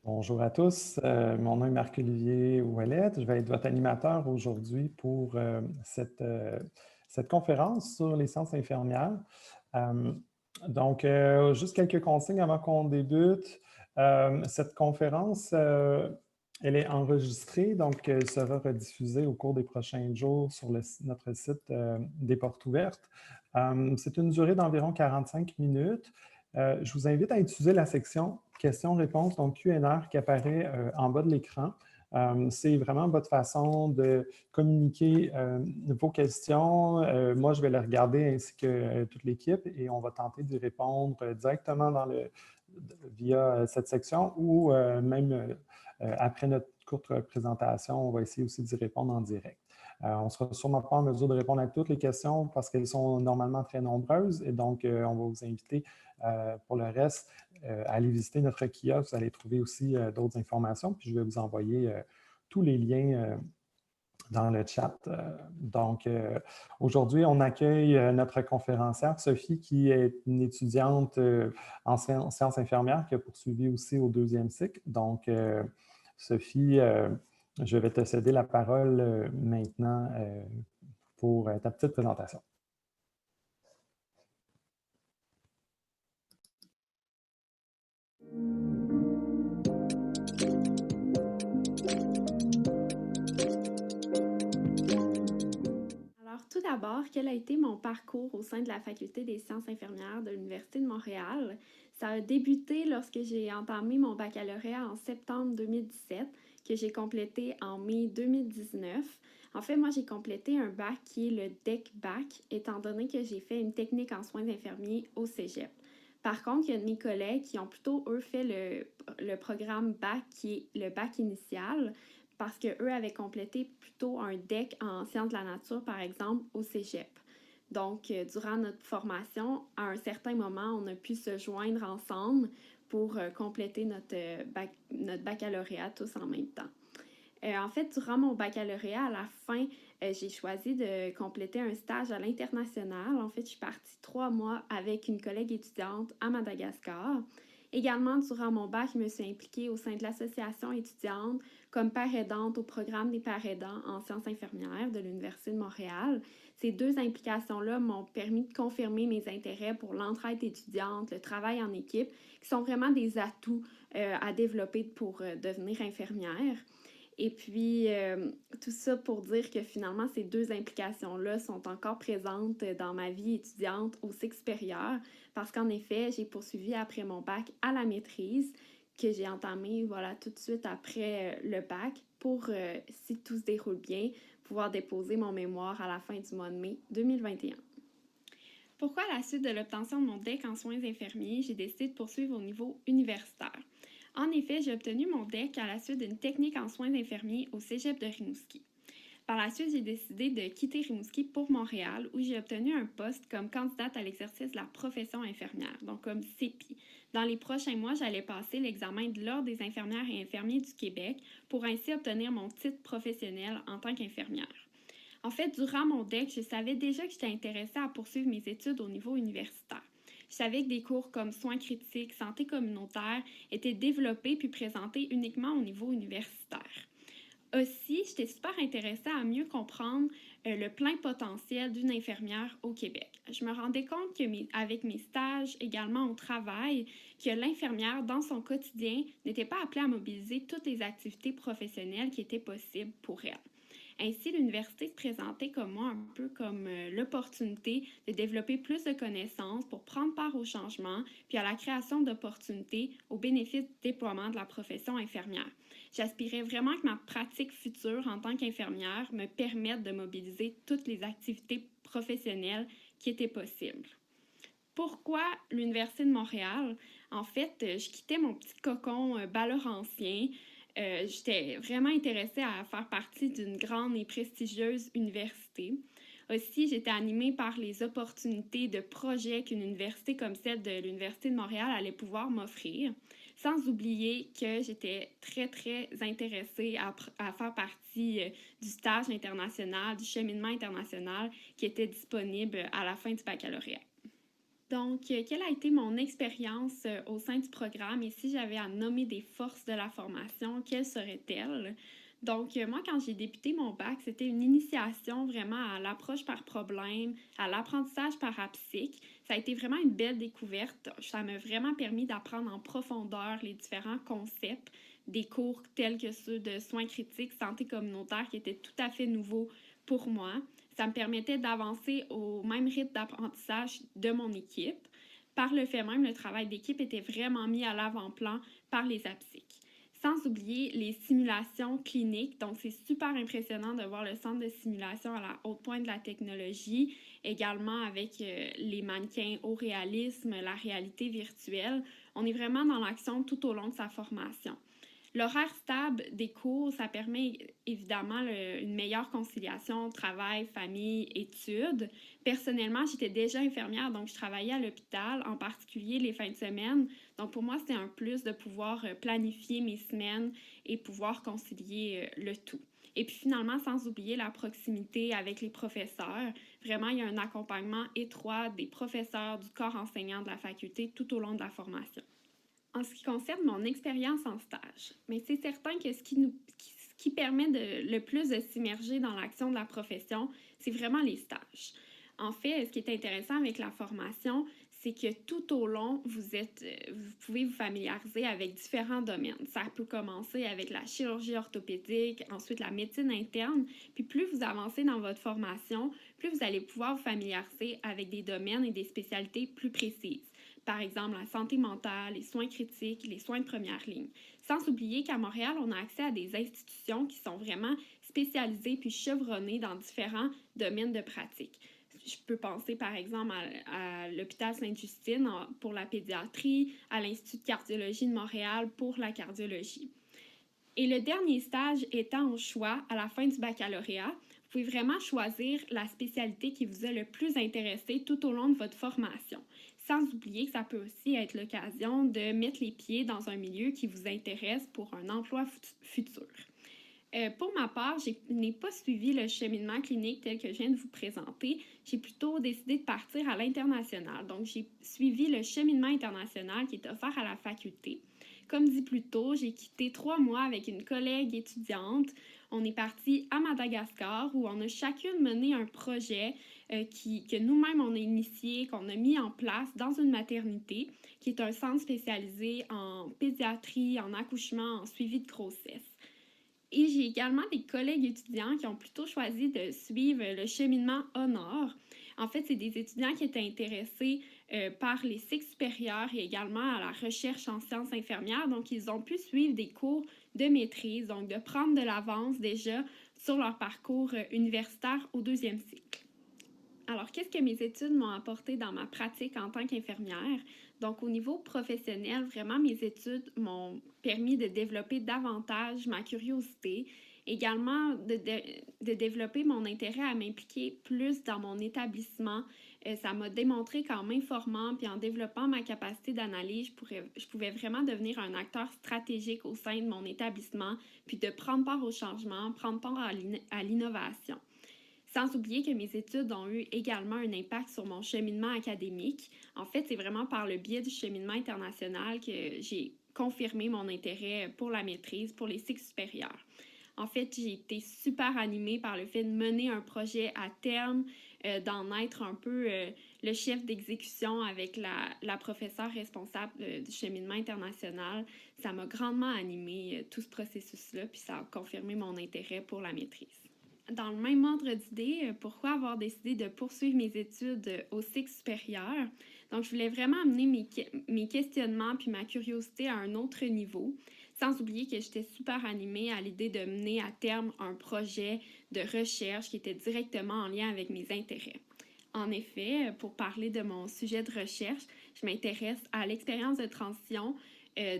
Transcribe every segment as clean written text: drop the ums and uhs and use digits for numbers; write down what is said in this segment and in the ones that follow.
Bonjour à tous, mon nom est Marc-Olivier Ouellette. Je vais être votre animateur aujourd'hui pour cette conférence sur les sciences infirmières. Euh, juste quelques consignes avant qu'on débute. Cette conférence, elle est enregistrée, donc elle sera rediffusée au cours des prochains jours sur notre site des Portes ouvertes. C'est une durée d'environ 45 minutes. Je vous invite à utiliser la section questions-réponses, donc Q&R qui apparaît en bas de l'écran. C'est vraiment votre façon de communiquer vos questions. Moi, je vais les regarder ainsi que toute l'équipe et on va tenter d'y répondre directement via cette section ou même après notre courte présentation, on va essayer aussi d'y répondre en direct. On ne sera sûrement pas en mesure de répondre à toutes les questions parce qu'elles sont normalement très nombreuses et donc on va vous inviter pour le reste à aller visiter notre kiosque. Vous allez trouver aussi d'autres informations, puis je vais vous envoyer tous les liens dans le chat. Aujourd'hui, on accueille notre conférencière, Sophie, qui est une étudiante en sciences infirmières qui a poursuivi aussi au deuxième cycle. Donc, Sophie, je vais te céder la parole maintenant pour ta petite présentation. Alors, tout d'abord, quel a été mon parcours au sein de la Faculté des sciences infirmières de l'Université de Montréal? Ça a débuté lorsque j'ai entamé mon baccalauréat en septembre 2017, que j'ai complété en mai 2019. En fait, moi, j'ai complété un bac qui est le DEC-BAC, étant donné que j'ai fait une technique en soins infirmiers au cégep. Par contre, il y a de mes collègues qui ont plutôt, eux, fait le programme BAC, qui est le bac initial, parce qu'eux avaient complété plutôt un DEC en sciences de la nature, par exemple, au cégep. Donc, durant notre formation, à un certain moment, on a pu se joindre ensemble pour compléter notre baccalauréat tous en même temps. En fait, durant mon baccalauréat, à la fin, j'ai choisi de compléter un stage à l'international. En fait, je suis partie 3 mois avec une collègue étudiante à Madagascar. Également, durant mon bac, je me suis impliquée au sein de l'association étudiante comme père aidante au programme des pères aidants en sciences infirmières de l'Université de Montréal. Ces deux implications-là m'ont permis de confirmer mes intérêts pour l'entraide étudiante, le travail en équipe, qui sont vraiment des atouts à développer pour devenir infirmière. Et puis, tout ça pour dire que finalement, ces deux implications-là sont encore présentes dans ma vie étudiante au cycle supérieur parce qu'en effet, j'ai poursuivi après mon bac à la maîtrise que j'ai entamé voilà, tout de suite après le bac pour, si tout se déroule bien, pouvoir déposer mon mémoire à la fin du mois de mai 2021. Pourquoi, à la suite de l'obtention de mon DEC en soins infirmiers, j'ai décidé de poursuivre au niveau universitaire? En effet, j'ai obtenu mon DEC à la suite d'une technique en soins infirmiers au cégep de Rimouski. Par la suite, j'ai décidé de quitter Rimouski pour Montréal, où j'ai obtenu un poste comme candidate à l'exercice de la profession infirmière, donc comme CEPI. Dans les prochains mois, j'allais passer l'examen de l'Ordre des infirmières et infirmiers du Québec pour ainsi obtenir mon titre professionnel en tant qu'infirmière. En fait, durant mon DEC, je savais déjà que j'étais intéressée à poursuivre mes études au niveau universitaire. Je savais que des cours comme soins critiques, santé communautaire étaient développés puis présentés uniquement au niveau universitaire. Aussi, j'étais super intéressée à mieux comprendre le plein potentiel d'une infirmière au Québec. Je me rendais compte que avec mes stages, également au travail, que l'infirmière, dans son quotidien, n'était pas appelée à mobiliser toutes les activités professionnelles qui étaient possibles pour elle. Ainsi, l'université se présentait comme moi un peu comme l'opportunité de développer plus de connaissances pour prendre part au changement puis à la création d'opportunités au bénéfice du déploiement de la profession infirmière. J'aspirais vraiment que ma pratique future en tant qu'infirmière me permette de mobiliser toutes les activités professionnelles qui étaient possibles. Pourquoi l'Université de Montréal? En fait, je quittais mon petit cocon balaurancien. J'étais vraiment intéressée à faire partie d'une grande et prestigieuse université. Aussi, j'étais animée par les opportunités de projets qu'une université comme celle de l'Université de Montréal allait pouvoir m'offrir, sans oublier que j'étais très, très intéressée à faire partie du stage international, du cheminement international qui était disponible à la fin du baccalauréat. Donc, quelle a été mon expérience au sein du programme et si j'avais à nommer des forces de la formation, quelles seraient-elles? Donc, moi, quand j'ai débuté mon bac, c'était une initiation vraiment à l'approche par problème, à l'apprentissage par apsique. Ça a été vraiment une belle découverte. Ça m'a vraiment permis d'apprendre en profondeur les différents concepts des cours tels que ceux de soins critiques, santé communautaire, qui étaient tout à fait nouveaux pour moi. Ça me permettait d'avancer au même rythme d'apprentissage de mon équipe. Par le fait même, le travail d'équipe était vraiment mis à l'avant-plan par les APSIC. Sans oublier les simulations cliniques. Donc, c'est super impressionnant de voir le centre de simulation à la haute pointe de la technologie, également avec les mannequins au réalisme, la réalité virtuelle. On est vraiment dans l'action tout au long de sa formation. L'horaire stable des cours, ça permet évidemment une meilleure conciliation travail, famille, études. Personnellement, j'étais déjà infirmière, donc je travaillais à l'hôpital, en particulier les fins de semaine. Donc pour moi, c'était un plus de pouvoir planifier mes semaines et pouvoir concilier le tout. Et puis finalement, sans oublier la proximité avec les professeurs. Vraiment, il y a un accompagnement étroit des professeurs, du corps enseignant de la faculté tout au long de la formation. En ce qui concerne mon expérience en stage, mais c'est certain que ce qui permet le plus de s'immerger dans l'action de la profession, c'est vraiment les stages. En fait, ce qui est intéressant avec la formation, c'est que tout au long, vous pouvez vous familiariser avec différents domaines. Ça peut commencer avec la chirurgie orthopédique, ensuite la médecine interne, puis plus vous avancez dans votre formation, plus vous allez pouvoir vous familiariser avec des domaines et des spécialités plus précises. Par exemple, la santé mentale, les soins critiques, les soins de première ligne. Sans oublier qu'à Montréal, on a accès à des institutions qui sont vraiment spécialisées puis chevronnées dans différents domaines de pratique. Je peux penser par exemple à l'hôpital Sainte-Justine pour la pédiatrie, à l'Institut de cardiologie de Montréal pour la cardiologie. Et le dernier stage étant au choix à la fin du baccalauréat, vous pouvez vraiment choisir la spécialité qui vous a le plus intéressé tout au long de votre formation. Sans oublier que ça peut aussi être l'occasion de mettre les pieds dans un milieu qui vous intéresse pour un emploi futur. Pour ma part, je n'ai pas suivi le cheminement clinique tel que je viens de vous présenter. J'ai plutôt décidé de partir à l'international. Donc, j'ai suivi le cheminement international qui est offert à la faculté. Comme dit plus tôt, j'ai quitté 3 mois avec une collègue étudiante. On est parti à Madagascar où on a chacune mené un projet que nous-mêmes on a initié, qu'on a mis en place dans une maternité qui est un centre spécialisé en pédiatrie, en accouchement, en suivi de grossesse. Et j'ai également des collègues étudiants qui ont plutôt choisi de suivre le cheminement Honor. En fait, c'est des étudiants qui étaient intéressés par les cycles supérieurs et également à la recherche en sciences infirmières. Donc, ils ont pu suivre des cours de maîtrise, donc de prendre de l'avance déjà sur leur parcours universitaire au 2e cycle. Alors, qu'est-ce que mes études m'ont apporté dans ma pratique en tant qu'infirmière? Donc, au niveau professionnel, vraiment, mes études m'ont permis de développer davantage ma curiosité, également de développer mon intérêt à m'impliquer plus dans mon établissement. Ça m'a démontré qu'en m'informant puis en développant ma capacité d'analyse, je pouvais vraiment devenir un acteur stratégique au sein de mon établissement, puis de prendre part au changement, prendre part à l'innovation. Sans oublier que mes études ont eu également un impact sur mon cheminement académique. En fait, c'est vraiment par le biais du cheminement international que j'ai confirmé mon intérêt pour la maîtrise, pour les cycles supérieurs. En fait, j'ai été super animée par le fait de mener un projet à terme, d'en être un peu le chef d'exécution avec la professeure responsable du cheminement international. Ça m'a grandement animée, tout ce processus-là, puis ça a confirmé mon intérêt pour la maîtrise. Dans le même ordre d'idée, pourquoi avoir décidé de poursuivre mes études au cycle supérieur? Donc, je voulais vraiment amener mes questionnements puis ma curiosité à un autre niveau, sans oublier que j'étais super animée à l'idée de mener à terme un projet de recherche qui était directement en lien avec mes intérêts. En effet, pour parler de mon sujet de recherche, je m'intéresse à l'expérience de transition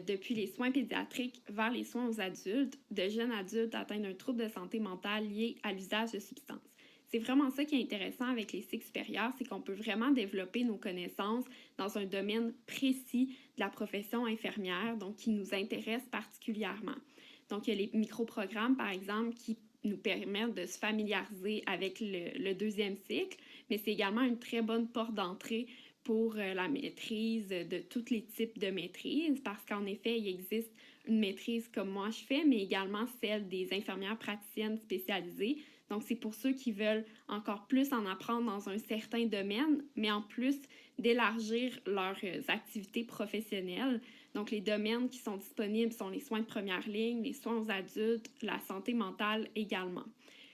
depuis les soins pédiatriques vers les soins aux adultes, de jeunes adultes atteints d'un trouble de santé mentale lié à l'usage de substances. C'est vraiment ça qui est intéressant avec les cycles supérieurs, c'est qu'on peut vraiment développer nos connaissances dans un domaine précis de la profession infirmière, donc qui nous intéresse particulièrement. Donc, il y a les micro-programmes, par exemple, qui nous permettent de se familiariser avec le 2e cycle, mais c'est également une très bonne porte d'entrée pour la maîtrise de tous les types de maîtrise, parce qu'en effet, il existe une maîtrise comme moi je fais, mais également celle des infirmières praticiennes spécialisées. Donc, c'est pour ceux qui veulent encore plus en apprendre dans un certain domaine, mais en plus d'élargir leurs activités professionnelles. Donc, les domaines qui sont disponibles sont les soins de première ligne, les soins aux adultes, la santé mentale également.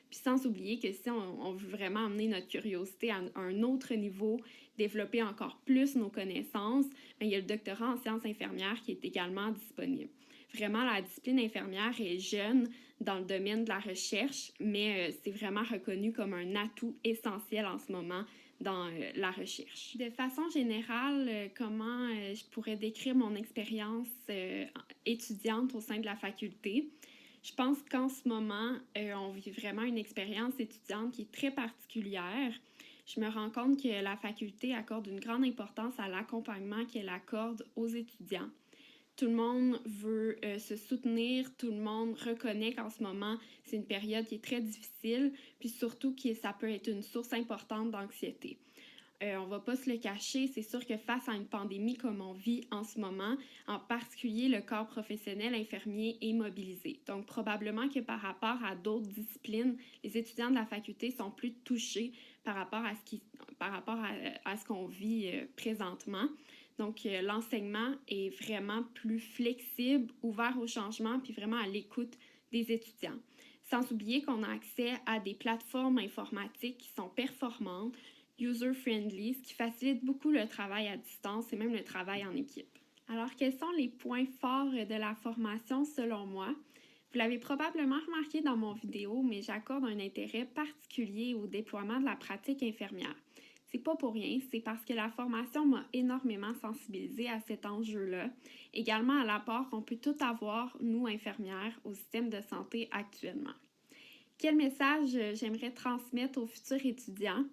Puis sans oublier que si on veut vraiment amener notre curiosité à un autre niveau, développer encore plus nos connaissances, bien, il y a le doctorat en sciences infirmières qui est également disponible. Vraiment, la discipline infirmière est jeune dans le domaine de la recherche, mais c'est vraiment reconnu comme un atout essentiel en ce moment dans la recherche. De façon générale, comment je pourrais décrire mon expérience étudiante au sein de la faculté? Je pense qu'en ce moment, on vit vraiment une expérience étudiante qui est très particulière. Je me rends compte que la faculté accorde une grande importance à l'accompagnement qu'elle accorde aux étudiants. Tout le monde veut se soutenir, tout le monde reconnaît qu'en ce moment, c'est une période qui est très difficile, puis surtout que ça peut être une source importante d'anxiété. On ne va pas se le cacher, c'est sûr que face à une pandémie comme on vit en ce moment, en particulier le corps professionnel infirmier est mobilisé. Donc probablement que par rapport à d'autres disciplines, les étudiants de la faculté sont plus touchés par rapport à ce qu'on vit présentement. Donc l'enseignement est vraiment plus flexible, ouvert au changement, puis vraiment à l'écoute des étudiants. Sans oublier qu'on a accès à des plateformes informatiques qui sont performantes, user-friendly, ce qui facilite beaucoup le travail à distance et même le travail en équipe. Alors, quels sont les points forts de la formation selon moi? Vous l'avez probablement remarqué dans mon vidéo, mais j'accorde un intérêt particulier au déploiement de la pratique infirmière. C'est pas pour rien, c'est parce que la formation m'a énormément sensibilisée à cet enjeu-là, également à l'apport qu'on peut tout avoir, nous infirmières, au système de santé actuellement. Quel message j'aimerais transmettre aux futurs étudiants?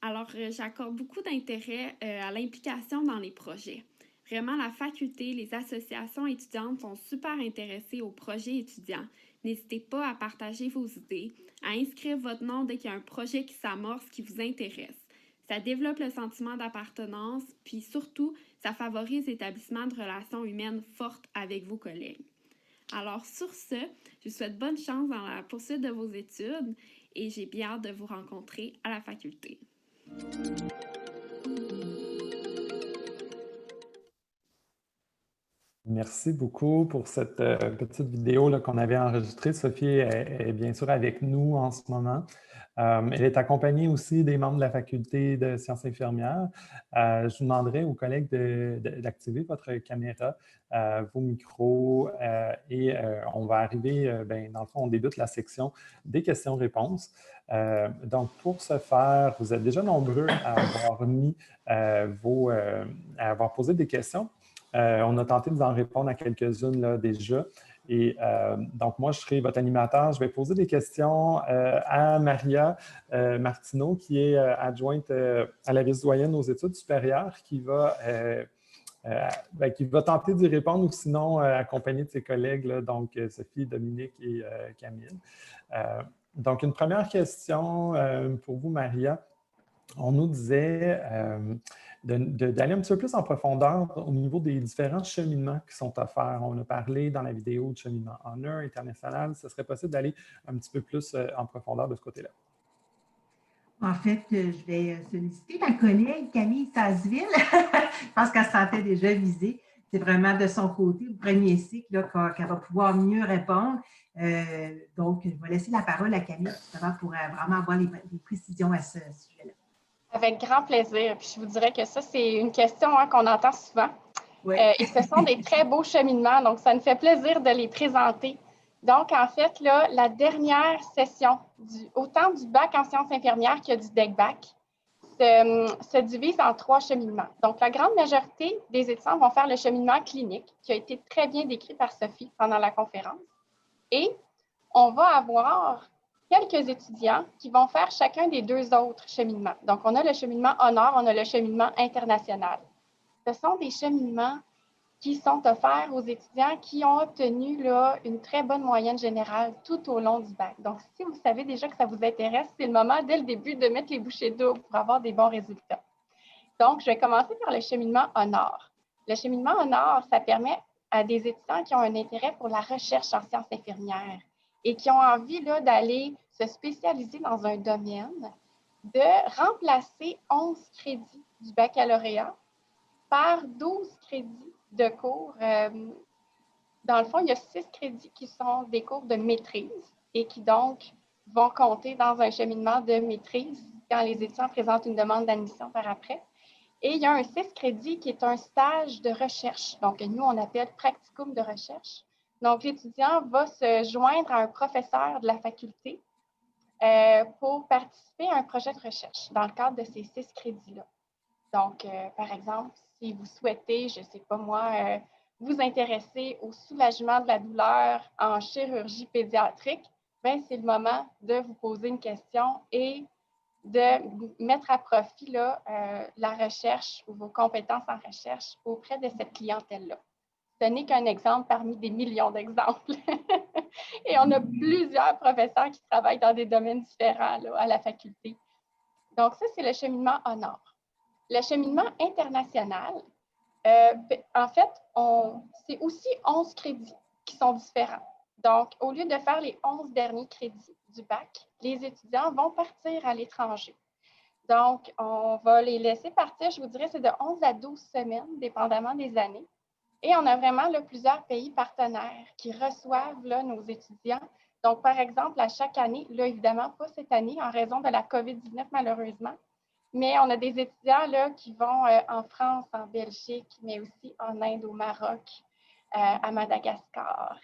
Alors, j'accorde beaucoup d'intérêt à l'implication dans les projets. Vraiment, la faculté, les associations étudiantes sont super intéressées aux projets étudiants. N'hésitez pas à partager vos idées, à inscrire votre nom dès qu'il y a un projet qui s'amorce qui vous intéresse. Ça développe le sentiment d'appartenance, puis surtout, ça favorise l'établissement de relations humaines fortes avec vos collègues. Alors, sur ce, je vous souhaite bonne chance dans la poursuite de vos études et j'ai bien hâte de vous rencontrer à la faculté. Merci beaucoup pour cette petite vidéo qu'on avait enregistrée. Sophie est bien sûr avec nous en ce moment. Elle est accompagnée aussi des membres de la faculté de sciences infirmières. Je vous demanderai aux collègues d'activer votre caméra, vos micros et on va arriver, dans le fond, on débute la section des questions-réponses. Donc, pour ce faire, vous êtes déjà nombreux à avoir posé des questions. On a tenté de vous en répondre à quelques-unes là, déjà. Et donc, moi, je serai votre animateur. Je vais poser des questions à Maria Martineau, qui est adjointe à la vice-doyenne aux études supérieures, qui va tenter d'y répondre ou sinon accompagner de ses collègues, là, donc Sophie, Dominique et Camille. Donc, une première question pour vous, Maria. On nous disait d'aller un petit peu plus en profondeur au niveau des différents cheminements qui sont offerts. On a parlé dans la vidéo de cheminement Honor international. Ce serait possible d'aller un petit peu plus en profondeur de ce côté-là. En fait, je vais solliciter ma collègue Camille Sasseville. Je pense qu'elle se sentait déjà visée. C'est vraiment de son côté, le premier cycle, qu'elle va pouvoir mieux répondre. Donc, je vais laisser la parole à Camille justement pour vraiment avoir les précisions à ce sujet-là. Avec grand plaisir. Puis je vous dirais que ça, c'est une question qu'on entend souvent. Oui. Et ce sont des très beaux cheminements, donc ça nous fait plaisir de les présenter. Donc, en fait, là, la dernière session, autant du bac en sciences infirmières que du DEC-Bac, se divise en 3 cheminements. Donc, la grande majorité des étudiants vont faire le cheminement clinique, qui a été très bien décrit par Sophie pendant la conférence. Et on va avoir quelques étudiants qui vont faire chacun des 2 autres cheminements. Donc, on a le cheminement Honor, on a le cheminement international. Ce sont des cheminements qui sont offerts aux étudiants qui ont obtenu là, une très bonne moyenne générale tout au long du bac. Donc, si vous savez déjà que ça vous intéresse, c'est le moment dès le début de mettre les bouchées doubles pour avoir des bons résultats. Donc, je vais commencer par le cheminement Honor. Le cheminement Honor, ça permet à des étudiants qui ont un intérêt pour la recherche en sciences infirmières et qui ont envie d'aller se spécialiser dans un domaine, de remplacer 11 crédits du baccalauréat par 12 crédits de cours. Dans le fond, il y a 6 crédits qui sont des cours de maîtrise et qui donc vont compter dans un cheminement de maîtrise quand les étudiants présentent une demande d'admission par après. Et il y a un 6 crédits qui est un stage de recherche. Donc, nous, on appelle practicum de recherche. Donc, l'étudiant va se joindre à un professeur de la faculté pour participer à un projet de recherche dans le cadre de ces 6 crédits-là. Donc, par exemple, si vous souhaitez, je ne sais pas moi, vous intéresser au soulagement de la douleur en chirurgie pédiatrique, bien, c'est le moment de vous poser une question et de mettre à profit la recherche ou vos compétences en recherche auprès de cette clientèle-là. Ce n'est qu'un exemple parmi des millions d'exemples. Et on a plusieurs professeurs qui travaillent dans des domaines différents à la faculté. Donc, ça, c'est le cheminement Honor. Le cheminement international, en fait, c'est aussi 11 crédits qui sont différents. Donc, au lieu de faire les 11 derniers crédits du bac, les étudiants vont partir à l'étranger. Donc, on va les laisser partir, je vous dirais, c'est de 11 à 12 semaines, dépendamment des années. Et on a vraiment plusieurs pays partenaires qui reçoivent nos étudiants. Donc, par exemple, à chaque année, là, évidemment, pas cette année en raison de la COVID-19, malheureusement, mais on a des étudiants qui vont en France, en Belgique, mais aussi en Inde, au Maroc, à Madagascar.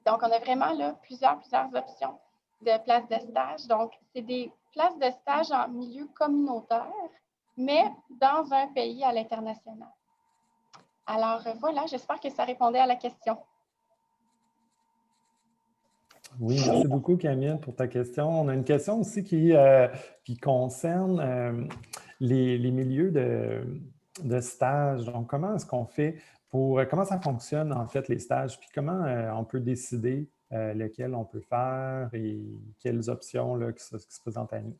Donc, on a vraiment plusieurs options de places de stage. Donc, c'est des places de stage en milieu communautaire, mais dans un pays à l'international. Alors, voilà, j'espère que ça répondait à la question. Oui, merci beaucoup, Camille, pour ta question. On a une question aussi qui concerne les milieux de stage. Donc, comment est-ce qu'on fait comment ça fonctionne, en fait, les stages, puis comment on peut décider lequel on peut faire et quelles options qui se présentent à nous?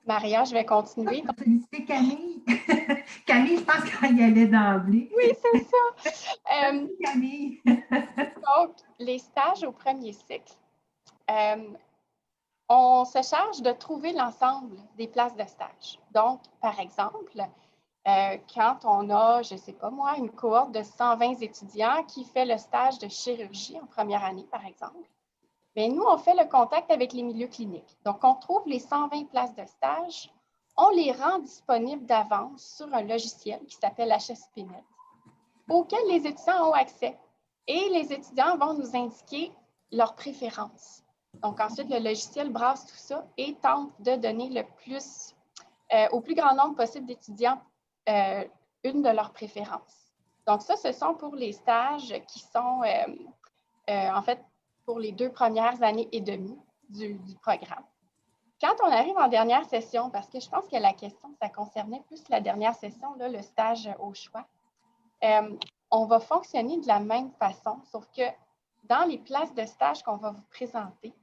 Maria, je vais continuer. Pour féliciter Camille. Camille, je pense qu'elle y allait d'emblée. Oui, c'est ça. Camille. Donc, les stages au premier cycle, on se charge de trouver l'ensemble des places de stage. Donc, par exemple, quand on a, je ne sais pas moi, une cohorte de 120 étudiants qui fait le stage de chirurgie en première année, par exemple, bien, nous, on fait le contact avec les milieux cliniques. Donc, on trouve les 120 places de stage, on les rend disponibles d'avance sur un logiciel qui s'appelle HSPNet, auquel les étudiants ont accès. Et les étudiants vont nous indiquer leurs préférences. Donc, ensuite, le logiciel brasse tout ça et tente de donner au plus grand nombre possible d'étudiants une de leurs préférences. Donc, ça, ce sont pour les stages qui sont, en fait, pour les 2 premières années et demie du programme. Quand on arrive en dernière session, parce que je pense que la question, ça concernait plus la dernière session, le stage au choix, on va fonctionner de la même façon, sauf que dans les places de stage qu'on va vous présenter,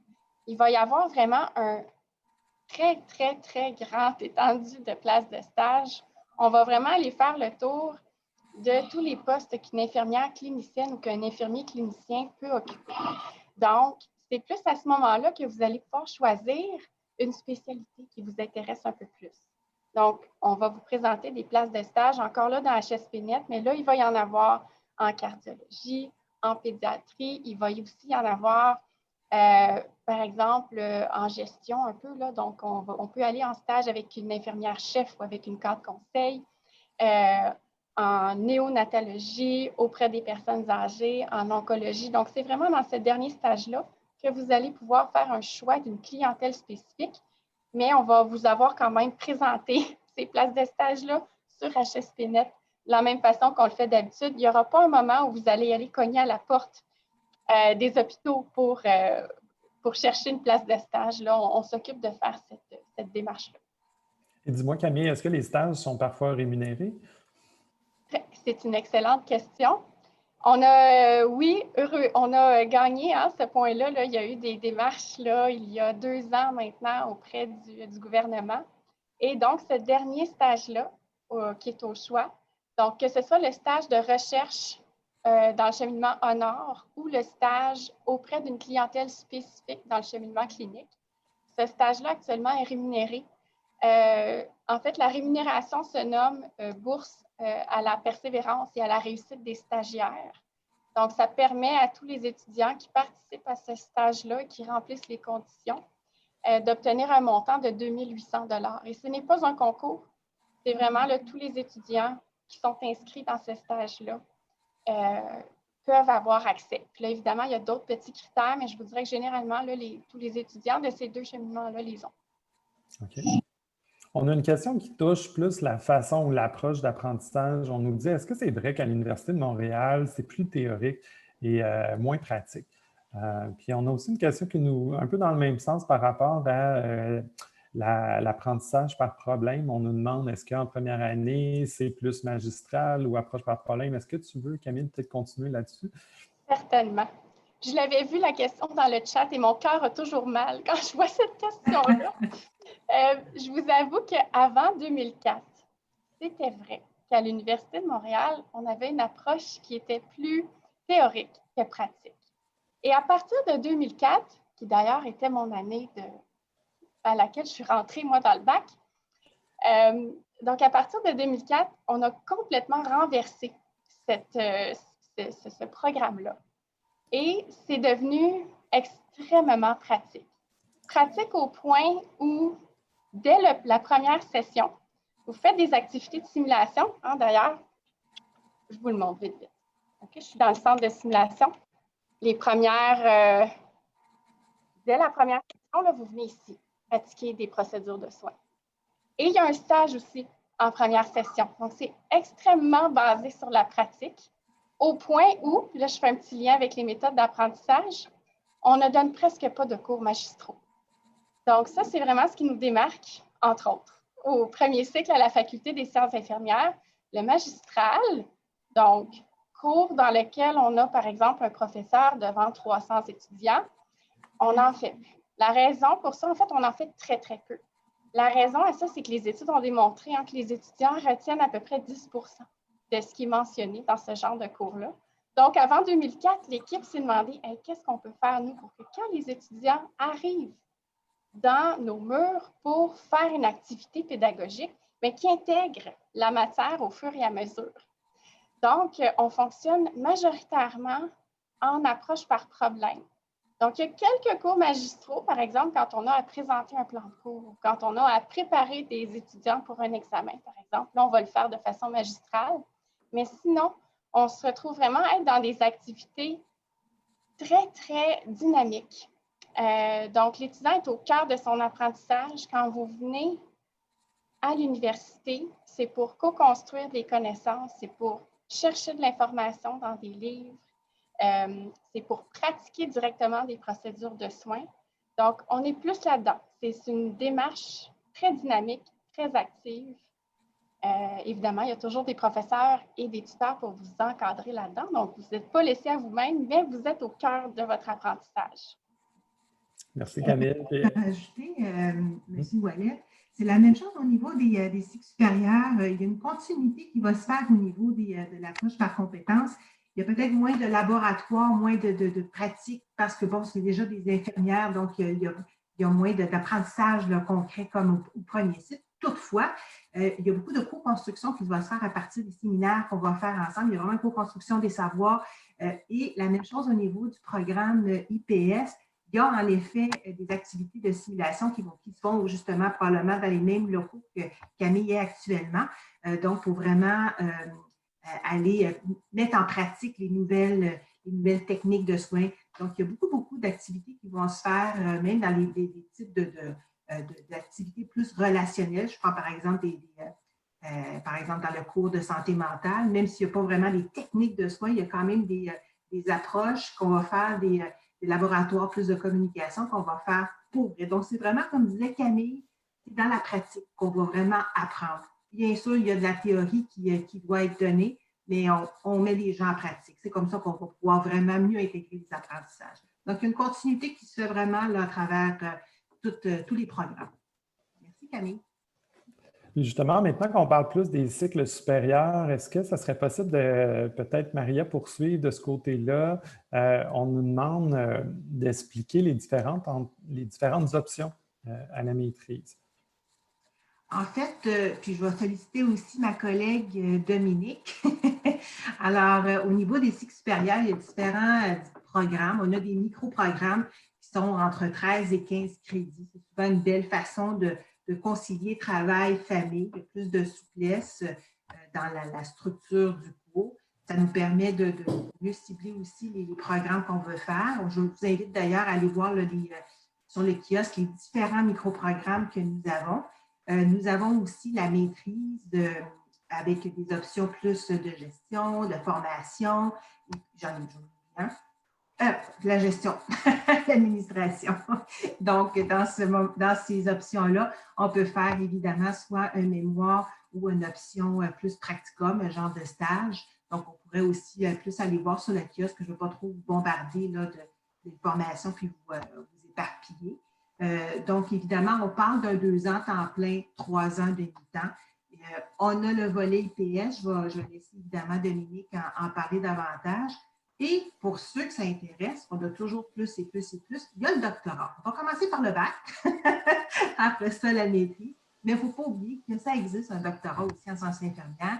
il va y avoir vraiment un très, très, très grand étendue de places de stage. On va vraiment aller faire le tour de tous les postes qu'une infirmière clinicienne ou qu'un infirmier clinicien peut occuper. Donc, c'est plus à ce moment-là que vous allez pouvoir choisir une spécialité qui vous intéresse un peu plus. Donc, on va vous présenter des places de stage, encore là dans HSPNet, mais là, il va y en avoir en cardiologie, en pédiatrie, il va aussi y en avoir, par exemple, en gestion un peu. Donc, on peut aller en stage avec une infirmière chef ou avec une cadre conseil, en néonatologie, auprès des personnes âgées, en oncologie. Donc, c'est vraiment dans ce dernier stage-là que vous allez pouvoir faire un choix d'une clientèle spécifique, mais on va vous avoir quand même présenté ces places de stage-là sur HSPNet de la même façon qu'on le fait d'habitude. Il n'y aura pas un moment où vous allez aller cogner à la porte des hôpitaux pour chercher une place de stage. Là, on s'occupe de faire cette démarche-là. Et dis-moi, Camille, est-ce que les stages sont parfois rémunérés? C'est une excellente question. On a, oui, on a gagné ce point-là. Il y a eu des démarches il y a 2 ans maintenant auprès du gouvernement Et donc, ce dernier stage-là, qui est au choix, donc que ce soit le stage de recherche dans le cheminement Honor ou le stage auprès d'une clientèle spécifique dans le cheminement clinique, ce stage-là actuellement est rémunéré. En fait, la rémunération se nomme bourse à la persévérance et à la réussite des stagiaires. Donc, ça permet à tous les étudiants qui participent à ce stage-là et qui remplissent les conditions d'obtenir un montant de 2 800 $. Et ce n'est pas un concours, c'est vraiment là, tous les étudiants qui sont inscrits dans ce stage-là peuvent avoir accès. Puis là, évidemment, il y a d'autres petits critères, mais je vous dirais que généralement, là, tous les étudiants de ces deux cheminements-là les ont. OK. On a une question qui touche plus la façon ou l'approche d'apprentissage. On nous dit, est-ce que c'est vrai qu'à l'Université de Montréal, c'est plus théorique et moins pratique? Puis on a aussi une question qui nous, un peu dans le même sens par rapport à l'apprentissage par problème. On nous demande, est-ce qu'en première année, c'est plus magistral ou approche par problème? Est-ce que tu veux, Camille, peut-être continuer là-dessus? Certainement. Je l'avais vu la question dans le chat et mon cœur a toujours mal quand je vois cette question-là. Je vous avoue qu'avant 2004, c'était vrai qu'à l'Université de Montréal, on avait une approche qui était plus théorique que pratique. Et à partir de 2004, qui d'ailleurs était mon année à laquelle je suis rentrée, moi, dans le bac, donc à partir de 2004, on a complètement renversé ce programme-là. Et c'est devenu extrêmement pratique. Pratique au point où, dès la première session, vous faites des activités de simulation. Hein, d'ailleurs, je vous le montre vite. Okay, je suis dans le centre de simulation. Dès la première session, là, vous venez ici pratiquer des procédures de soins. Et il y a un stage aussi en première session. Donc, c'est extrêmement basé sur la pratique, au point où, là, je fais un petit lien avec les méthodes d'apprentissage, on ne donne presque pas de cours magistraux. Donc, ça, c'est vraiment ce qui nous démarque, entre autres. Au premier cycle à la Faculté des sciences infirmières, le magistral, donc cours dans lequel on a, par exemple, un professeur devant 300 étudiants, on n'en fait plus. La raison pour ça, en fait, on en fait très, très peu. La raison à ça, c'est que les études ont démontré que les étudiants retiennent à peu près 10 % de ce qui est mentionné dans ce genre de cours-là. Donc, avant 2004, l'équipe s'est demandé hey, qu'est-ce qu'on peut faire, nous, pour que quand les étudiants arrivent dans nos murs pour faire une activité pédagogique, mais qui intègre la matière au fur et à mesure. Donc, on fonctionne majoritairement en approche par problème. Donc, il y a quelques cours magistraux, par exemple, quand on a à présenter un plan de cours ou quand on a à préparer des étudiants pour un examen, par exemple. Là, on va le faire de façon magistrale. Mais sinon, on se retrouve vraiment à être dans des activités très, très dynamiques. Donc, l'étudiant est au cœur de son apprentissage. Quand vous venez à l'université, c'est pour co-construire des connaissances, c'est pour chercher de l'information dans des livres, c'est pour pratiquer directement des procédures de soins. Donc, on est plus là-dedans. C'est une démarche très dynamique, très active. Évidemment, il y a toujours des professeurs et des tuteurs pour vous encadrer là-dedans. Donc, vous n'êtes pas laissé à vous-même, mais vous êtes au cœur de votre apprentissage. Merci, Camille. Ajouter, M. Ouellet, c'est la même chose au niveau des cycles supérieurs. Il y a une continuité qui va se faire au niveau de l'approche par compétences. Il y a peut-être moins de laboratoires, moins de pratiques parce que, bon, c'est déjà des infirmières, donc il y a moins d'apprentissage concret comme au premier cycle. Toutefois, il y a beaucoup de co-construction qui va se faire à partir des séminaires qu'on va faire ensemble. Il y a vraiment une co-construction des savoirs. Et la même chose au niveau du programme IPS. Il y a en effet des activités de simulation qui se font justement probablement dans les mêmes locaux que Camille est actuellement. Donc, pour vraiment aller mettre en pratique les nouvelles techniques de soins. Donc, il y a beaucoup d'activités qui vont se faire, même dans des types d'activités plus relationnelles. Je prends par exemple dans le cours de santé mentale, même s'il n'y a pas vraiment des techniques de soins, il y a quand même des approches qu'on va faire, des laboratoires plus de communication qu'on va faire pour. Et donc, c'est vraiment, comme disait Camille, c'est dans la pratique qu'on va vraiment apprendre. Bien sûr, il y a de la théorie qui doit être donnée, mais on met les gens en pratique. C'est comme ça qu'on va pouvoir vraiment mieux intégrer les apprentissages. Donc, il y a une continuité qui se fait vraiment là, à travers tous les programmes. Merci, Camille. Puis justement, maintenant qu'on parle plus des cycles supérieurs, est-ce que ça serait possible de, peut-être, Maria, poursuivre de ce côté-là? On nous demande d'expliquer les différentes options à la maîtrise. En fait, puis je vais féliciter aussi ma collègue Dominique. Alors, au niveau des cycles supérieurs, il y a différents programmes. On a des micro-programmes qui sont entre 13 et 15 crédits. C'est souvent une belle façon de concilier travail, famille, de plus de souplesse dans la structure du cours. Ça nous permet de mieux cibler aussi les programmes qu'on veut faire. Je vous invite d'ailleurs à aller voir sur le kiosque les différents micro-programmes que nous avons. Nous avons aussi la maîtrise avec des options plus de gestion, de formation. J'en ai déjà la gestion, l'administration. Donc, dans ces options-là, on peut faire évidemment soit un mémoire ou une option plus practicum, un genre de stage. Donc, on pourrait aussi plus aller voir sur le kiosque, que je ne veux pas trop vous bombarder là, de formations puis vous éparpiller. Donc, évidemment, on parle d'un 2 ans temps plein, 3 ans de mi-temps. On a le volet IPS. Je vais laisser évidemment Dominique en parler davantage. Et pour ceux que ça intéresse, on a toujours plus et plus et plus. Il y a le doctorat. On va commencer par le bac, après ça, la maîtrise. Mais il ne faut pas oublier que ça existe, un doctorat aussi en sciences infirmières.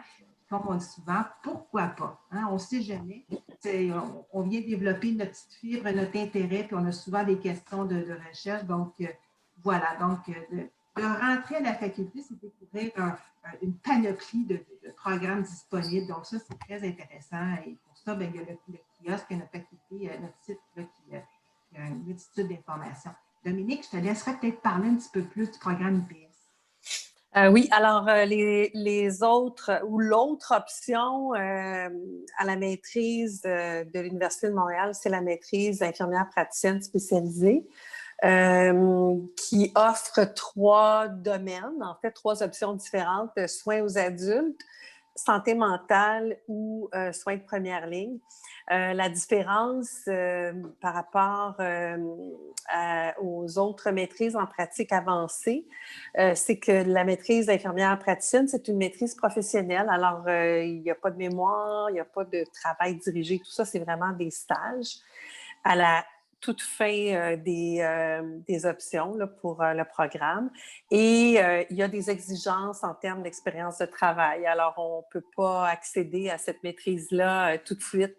Comme on dit souvent, pourquoi pas? Hein? On ne sait jamais. On vient développer notre petite fibre, notre intérêt, puis on a souvent des questions de recherche. Donc, voilà. Donc, de rentrer à la faculté, c'est découvrir une panoplie de programmes disponibles. Donc, ça, c'est très intéressant. Et pour ça, bien, il y a le kiosque, notre faculté, notre site là, qui a une multitude d'informations. Dominique, je te laisserai peut-être parler un petit peu plus du programme IPS. Oui, alors les autres ou l'autre option à la maîtrise de l'Université de Montréal, c'est la maîtrise infirmière praticienne spécialisée qui offre 3 domaines, en fait 3 options différentes, soins aux adultes, santé mentale ou soins de première ligne. La différence par rapport aux autres maîtrises en pratique avancée, c'est que la maîtrise infirmière praticienne, c'est une maîtrise professionnelle. Alors, il n'y a pas de mémoire, il n'y a pas de travail dirigé. Tout ça, c'est vraiment des stages. À la toute fin des options là, pour le programme. Et il y a des exigences en termes d'expérience de travail. Alors, on ne peut pas accéder à cette maîtrise-là tout de suite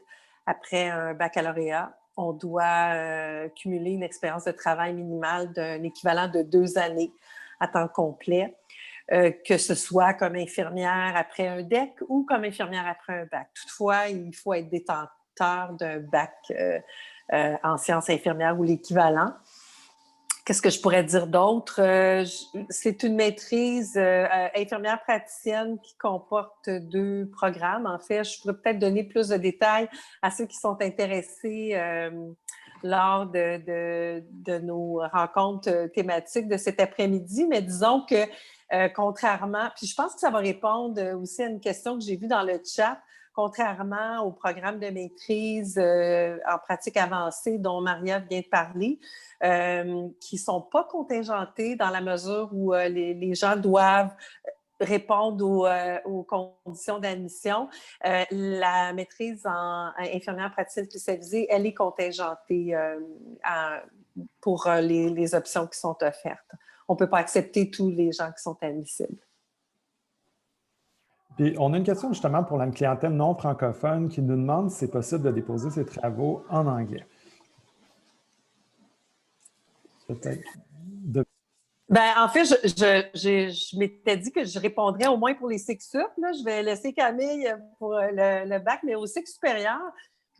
après un baccalauréat. On doit cumuler une expérience de travail minimale d'un équivalent de 2 années à temps complet, que ce soit comme infirmière après un DEC ou comme infirmière après un bac. Toutefois, il faut être détenteur d'un bac en sciences infirmières ou l'équivalent. Qu'est-ce que je pourrais dire d'autre? C'est une maîtrise infirmière praticienne qui comporte 2 programmes. En fait, je pourrais peut-être donner plus de détails à ceux qui sont intéressés lors de nos rencontres thématiques de cet après-midi. Mais disons que contrairement, puis je pense que ça va répondre aussi à une question que j'ai vue dans le chat, contrairement au programme de maîtrise en pratique avancée dont Maria vient de parler, qui ne sont pas contingentés dans la mesure où les gens doivent répondre aux conditions d'admission. La maîtrise en infirmière praticienne spécialisée, elle est contingentée pour les options qui sont offertes. On ne peut pas accepter tous les gens qui sont admissibles. Puis, on a une question justement pour la clientèle non francophone qui nous demande si c'est possible de déposer ses travaux en anglais. Peut-être. Ben, en fait, je m'étais dit que je répondrais au moins pour les cycles sup. Là. Je vais laisser Camille pour le bac, mais au cycle supérieur,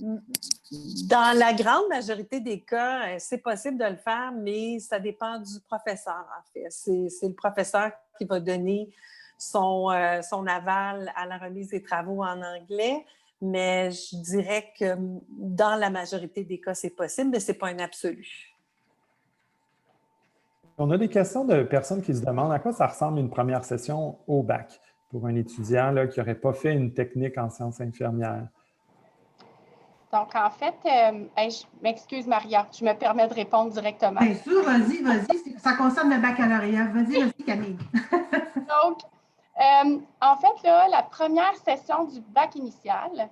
dans la grande majorité des cas, c'est possible de le faire, mais ça dépend du professeur, en fait. C'est le professeur qui va donner son aval à la remise des travaux en anglais, mais je dirais que dans la majorité des cas, c'est possible, mais ce n'est pas un absolu. On a des questions de personnes qui se demandent à quoi ça ressemble une première session au bac pour un étudiant là, qui n'aurait pas fait une technique en sciences infirmières. Donc, en fait, je m'excuse, Maria, je me permets de répondre directement. Bien sûr, vas-y. Ça concerne le baccalauréat. Vas-y, Camille. Donc, En fait, là, la première session du bac initial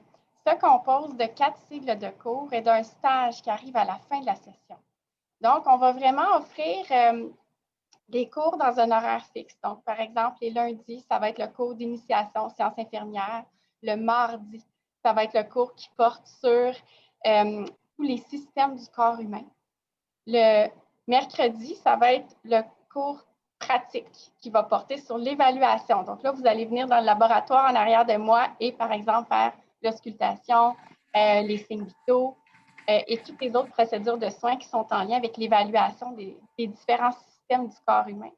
se compose de 4 cycles de cours et d'un stage qui arrive à la fin de la session. Donc, on va vraiment offrir des cours dans un horaire fixe. Donc, par exemple, les lundis, ça va être le cours d'initiation aux sciences infirmières. Le mardi, ça va être le cours qui porte sur tous les systèmes du corps humain. Le mercredi, ça va être le cours pratique qui va porter sur l'évaluation. Donc là, vous allez venir dans le laboratoire en arrière de moi et, par exemple, faire l'auscultation, les signes vitaux et toutes les autres procédures de soins qui sont en lien avec l'évaluation des différents systèmes du corps humain.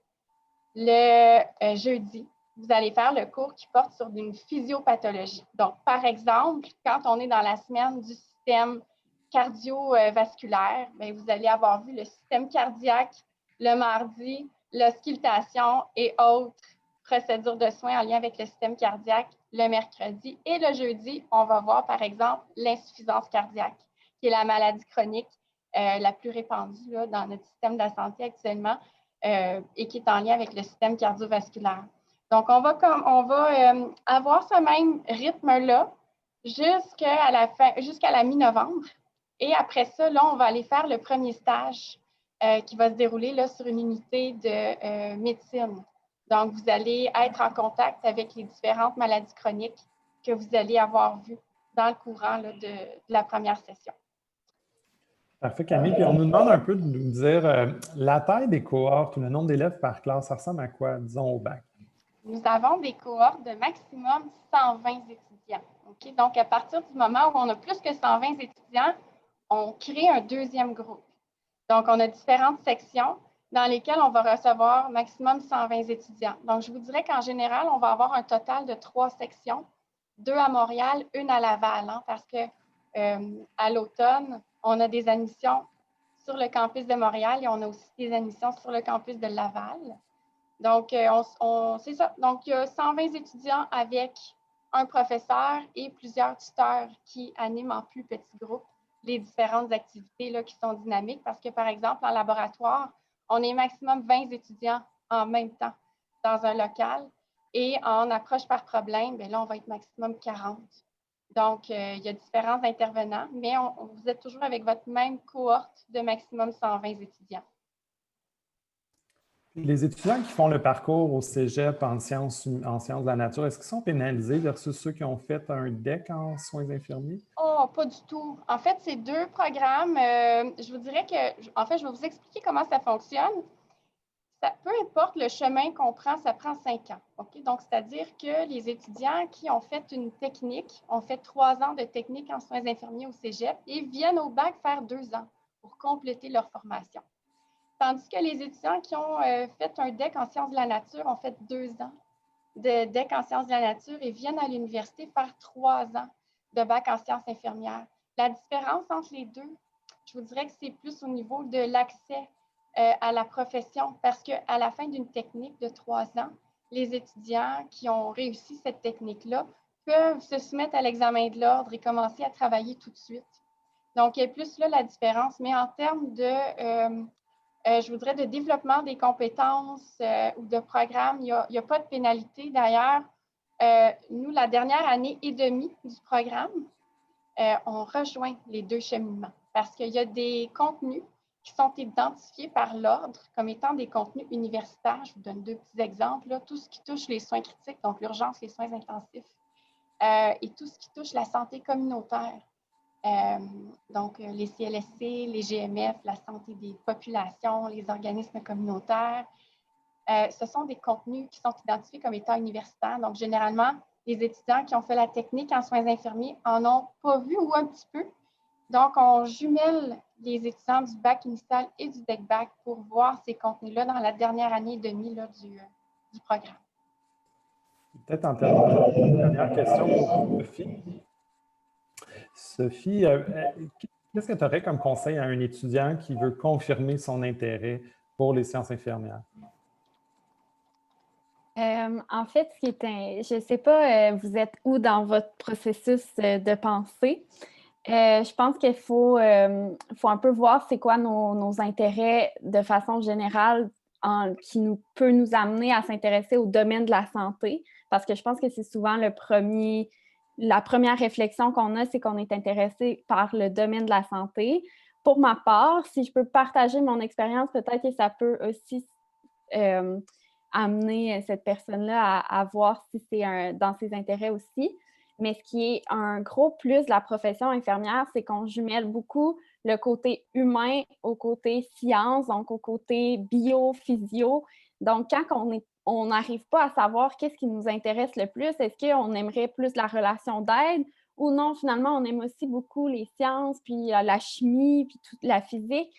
Le jeudi, vous allez faire le cours qui porte sur une physiopathologie. Donc, par exemple, quand on est dans la semaine du système cardiovasculaire, bien, vous allez avoir vu le système cardiaque le mardi, l'auscultation et autres procédures de soins en lien avec le système cardiaque le mercredi. Et le jeudi, on va voir, par exemple, l'insuffisance cardiaque, qui est la maladie chronique la plus répandue là, dans notre système de la santé actuellement et qui est en lien avec le système cardiovasculaire. Donc, on va avoir ce même rythme-là jusqu'à la mi-novembre. Et après ça, là, on va aller faire le premier stage qui va se dérouler là, sur une unité de médecine. Donc, vous allez être en contact avec les différentes maladies chroniques que vous allez avoir vues dans le courant là, de la première session. Parfait, Camille. Puis on nous demande un peu de nous dire la taille des cohortes ou le nombre d'élèves par classe, ça ressemble à quoi, disons, au bac? Nous avons des cohortes de maximum 120 étudiants. Okay? Donc, à partir du moment où on a plus que 120 étudiants, on crée un deuxième groupe. Donc, on a différentes sections dans lesquelles on va recevoir maximum 120 étudiants. Donc, je vous dirais qu'en général, on va avoir un total de 3 sections, 2 à Montréal, 1 à Laval, hein, parce que à l'automne, on a des admissions sur le campus de Montréal et on a aussi des admissions sur le campus de Laval. Donc, c'est ça. Donc, il y a 120 étudiants avec un professeur et plusieurs tuteurs qui animent en plus petits groupes les différentes activités là, qui sont dynamiques parce que, par exemple, en laboratoire, on est maximum 20 étudiants en même temps dans un local et en approche par problème, bien là, on va être maximum 40. Donc, il y a différents intervenants, mais vous êtes toujours avec votre même cohorte de maximum 120 étudiants. Les étudiants qui font le parcours au cégep en sciences de la nature, est-ce qu'ils sont pénalisés versus ceux qui ont fait un DEC en soins infirmiers? Oh, pas du tout. En fait, c'est 2 programmes. Je vous dirais que, en fait, je vais vous expliquer comment ça fonctionne. Peu importe le chemin qu'on prend, ça prend 5 ans. Okay? Donc, c'est-à-dire que les étudiants qui ont fait une technique, ont fait 3 ans de technique en soins infirmiers au cégep et viennent au bac faire 2 ans pour compléter leur formation. Tandis que les étudiants qui ont fait un DEC en sciences de la nature ont fait 2 ans de DEC en sciences de la nature et viennent à l'université faire 3 ans de bac en sciences infirmières. La différence entre les deux, je vous dirais que c'est plus au niveau de l'accès à la profession parce qu'à la fin d'une technique de 3 ans, les étudiants qui ont réussi cette technique-là peuvent se soumettre à l'examen de l'ordre et commencer à travailler tout de suite. Donc, il y a plus là la différence, mais en termes de je voudrais de développement des compétences ou de programme, il n'y a pas de pénalité. D'ailleurs, nous, la dernière année et demie du programme, on rejoint les 2 cheminements parce qu'il y a des contenus qui sont identifiés par l'ordre comme étant des contenus universitaires. Je vous donne 2 petits exemples. Là. Tout ce qui touche les soins critiques, donc l'urgence, les soins intensifs, et tout ce qui touche la santé communautaire. Donc, les CLSC, les GMF, la santé des populations, les organismes communautaires, ce sont des contenus qui sont identifiés comme étant universitaires. Donc, généralement, les étudiants qui ont fait la technique en soins infirmiers en ont pas vu ou un petit peu. Donc, on jumelle les étudiants du bac initial et du DEC-Bac pour voir ces contenus-là dans la dernière année et demie là, du programme. Peut-être en terminant, une dernière question pour Sophie. Sophie, qu'est-ce que tu aurais comme conseil à un étudiant qui veut confirmer son intérêt pour les sciences infirmières? En fait, je ne sais pas, vous êtes où dans votre processus de pensée. Je pense qu'il faut un peu voir c'est quoi nos intérêts de façon générale peut nous amener à s'intéresser au domaine de la santé, parce que je pense que c'est souvent la première réflexion qu'on a, c'est qu'on est intéressé par le domaine de la santé. Pour ma part, si je peux partager mon expérience, peut-être que ça peut aussi amener cette personne-là à voir si c'est dans ses intérêts aussi. Mais ce qui est un gros plus de la profession infirmière, c'est qu'on jumelle beaucoup le côté humain au côté science, donc au côté bio, physio. Donc, quand on n'arrive pas à savoir qu'est-ce qui nous intéresse le plus, est-ce qu'on aimerait plus la relation d'aide ou non, finalement, on aime aussi beaucoup les sciences, puis la chimie, puis toute la physique.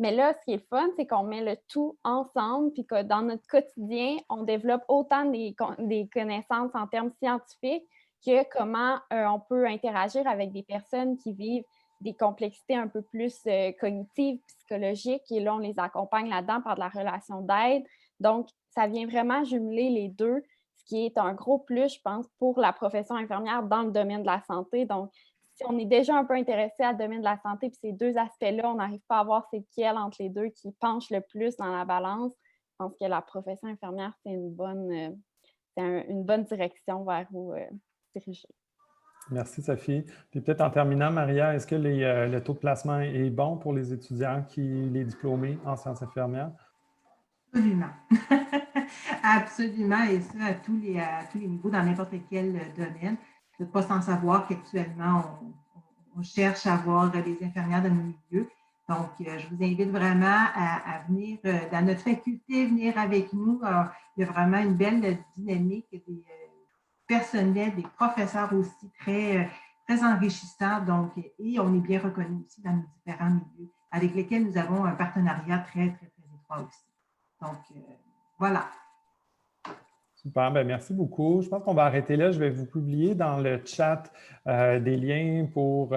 Mais là, ce qui est le fun, c'est qu'on met le tout ensemble, puis que dans notre quotidien, on développe autant des connaissances en termes scientifiques que comment on peut interagir avec des personnes qui vivent des complexités un peu plus cognitives, psychologiques, et là, on les accompagne là-dedans par de la relation d'aide. Donc, ça vient vraiment jumeler les deux, ce qui est un gros plus, je pense, pour la profession infirmière dans le domaine de la santé. Donc, si on est déjà un peu intéressé à le domaine de la santé, puis ces deux aspects-là, on n'arrive pas à voir c'est lequel entre les deux qui penche le plus dans la balance, je pense que la profession infirmière, c'est une bonne direction vers où diriger. Merci, Sophie. Puis peut-être en terminant, Maria, est-ce que le taux de placement est bon pour les étudiants les diplômés en sciences infirmières? Absolument. Absolument, et ça à tous les niveaux, dans n'importe quel domaine. De ne pas sans savoir qu'actuellement, on cherche à avoir des infirmières dans nos milieux. Donc, je vous invite vraiment à venir dans notre faculté, venir avec nous. Il y a vraiment une belle dynamique, des personnels, des professeurs aussi très enrichissants. Donc, et on est bien reconnus aussi dans nos différents milieux avec lesquels nous avons un partenariat très, très, très étroit aussi. Donc, voilà. Super, bien, merci beaucoup. Je pense qu'on va arrêter là. Je vais vous publier dans le chat des liens pour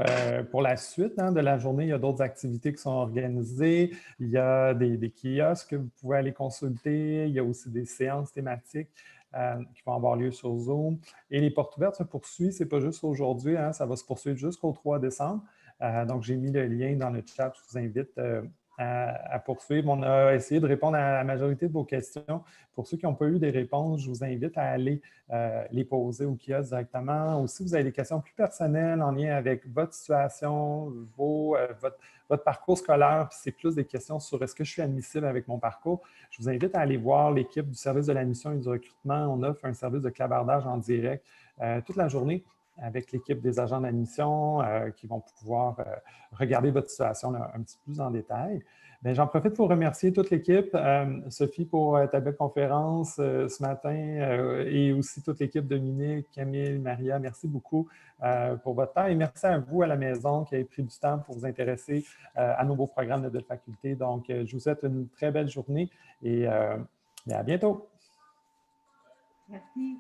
la suite de la journée. Il y a d'autres activités qui sont organisées. Il y a des kiosques que vous pouvez aller consulter. Il y a aussi des séances thématiques qui vont avoir lieu sur Zoom. Et les portes ouvertes se poursuivent. Ce n'est pas juste aujourd'hui, ça va se poursuivre jusqu'au 3 décembre. Donc, j'ai mis le lien dans le chat. Je vous invite à poursuivre. On a essayé de répondre à la majorité de vos questions. Pour ceux qui n'ont pas eu des réponses, je vous invite à aller les poser au kiosque directement. Ou si vous avez des questions plus personnelles en lien avec votre situation, votre parcours scolaire, puis c'est plus des questions sur est-ce que je suis admissible avec mon parcours, je vous invite à aller voir l'équipe du service de l'admission et du recrutement. On offre un service de clavardage en direct toute la journée avec l'équipe des agents d'admission qui vont pouvoir regarder votre situation là, un petit peu plus en détail. Bien, j'en profite pour remercier toute l'équipe. Sophie pour ta belle conférence ce matin et aussi toute l'équipe Dominique, Camille, Maria. Merci beaucoup pour votre temps et merci à vous à la maison qui avez pris du temps pour vous intéresser à nos beaux programmes de belle faculté. Donc, je vous souhaite une très belle journée et à bientôt. Merci.